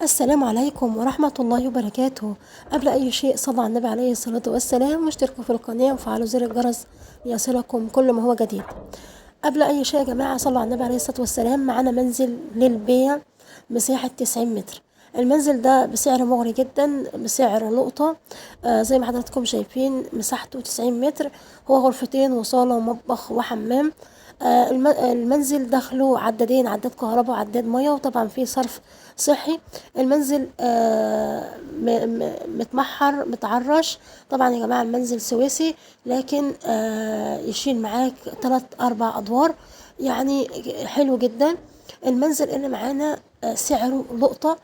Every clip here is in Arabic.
السلام عليكم ورحمة الله وبركاته. قبل أي شيء صلوا على النبي عليه الصلاة والسلام، واشتركوا في القناة وفعلوا زر الجرس ليصلكم كل ما هو جديد. قبل أي شيء يا جماعة صلوا على النبي عليه الصلاة والسلام. معانا منزل للبيع مساحة 90 متر. المنزل ده بسعر مغري جدا، بسعر لقطة. زي ما حضراتكم شايفين مساحته 90 متر، هو غرفتين وصالة ومطبخ وحمام. المنزل داخله عدادين، عداد كهرباء وعداد مية، وطبعا فيه صرف صحي. المنزل متمحر متعرش. طبعا يا جماعة المنزل سويسي، لكن يشيل معاك 3-4 أدوار، يعني حلو جدا. المنزل اللي معانا سعره لقطة،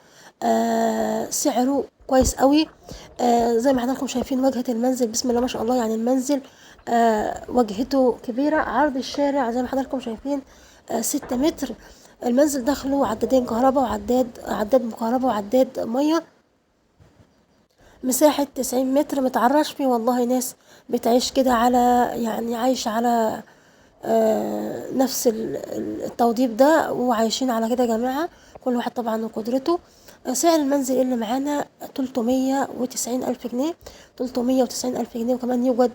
سعره كويس قوي. زي ما حضراتكم شايفين واجهة المنزل بسم الله ما شاء الله، يعني المنزل واجهته كبيرة. عرض الشارع زي ما حضراتكم شايفين 6 متر. المنزل داخله عدادين كهرباء عداد كهرباء وعداد مية. مساحة 90 متر متعرش فيه، والله ناس بتعيش كده على، يعني عايش على نفس التوضيب ده، وعايشين على كده يا جماعة، كل واحد طبعا وقدرته. سعر المنزل اللي معانا 390 ألف جنيه، 390 ألف جنيه. وكمان يوجد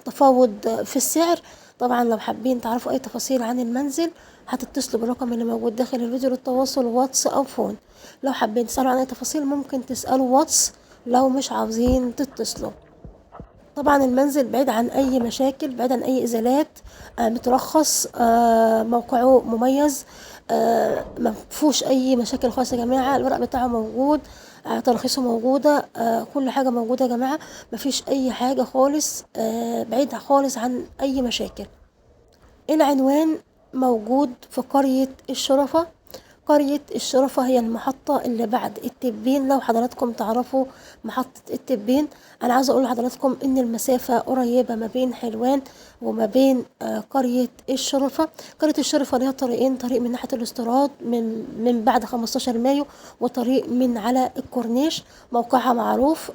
تفاوض في السعر. طبعا لو حابين تعرفوا أي تفاصيل عن المنزل هتتصلوا بالرقم اللي موجود داخل الفيديو للتواصل، واتس أو فون. لو حابين تسألوا عن أي تفاصيل ممكن تسألوا واتس، لو مش عاوزين تتصلوا. طبعا المنزل بعيد عن اي مشاكل، بعيد عن اي ازالات، مترخص، موقعه مميز، ما فيهوش اي مشاكل خالص يا جماعه. الورق بتاعه موجود، ترخيصه موجوده، كل حاجه موجوده يا جماعه، ما فيش اي حاجه خالص، بعيد خالص عن اي مشاكل. العنوان موجود في قرية الشرفة. قرية الشرفة هي المحطة اللي بعد التبين. لو حضراتكم تعرفوا محطة التبين، أنا عاوزة أقول لحضراتكم إن المسافة قريبة ما بين حلوان وما بين قرية الشرفة. قرية الشرفة ليها طريقين، طريق من ناحية الاستيراد من بعد 15 مايو، وطريق من على الكورنيش. موقعها معروف،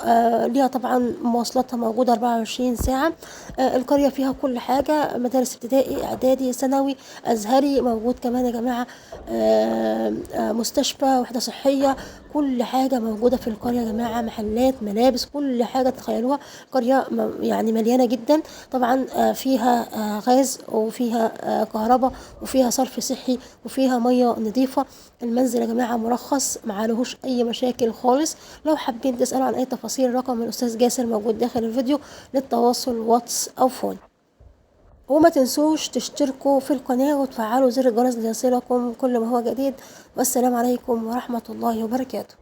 ليها طبعا مواصلاتها موجودة 24 ساعة. القرية فيها كل حاجة، مدارس ابتدائي إعدادي ثانوي أزهري موجود كمان يا جماعة، مستشفى وحدة صحية، كل حاجة موجودة في القرية يا جماعة، محلات ملابس كل حاجة تتخيلوها. قرية يعني مليانة جدا. طبعا فيها غاز، وفيها كهرباء، وفيها صرف صحي، وفيها مية نظيفة. المنزل يا جماعة مرخص، معلهوش أي مشاكل خالص. لو حابين تسألوا عن أي تفاصيل رقم الأستاذ جاسر موجود داخل الفيديو للتواصل واتس أو فون. وما تنسوش تشتركوا في القناة وتفعلوا زر الجرس ليصلكم كل ما هو جديد. والسلام عليكم ورحمة الله وبركاته.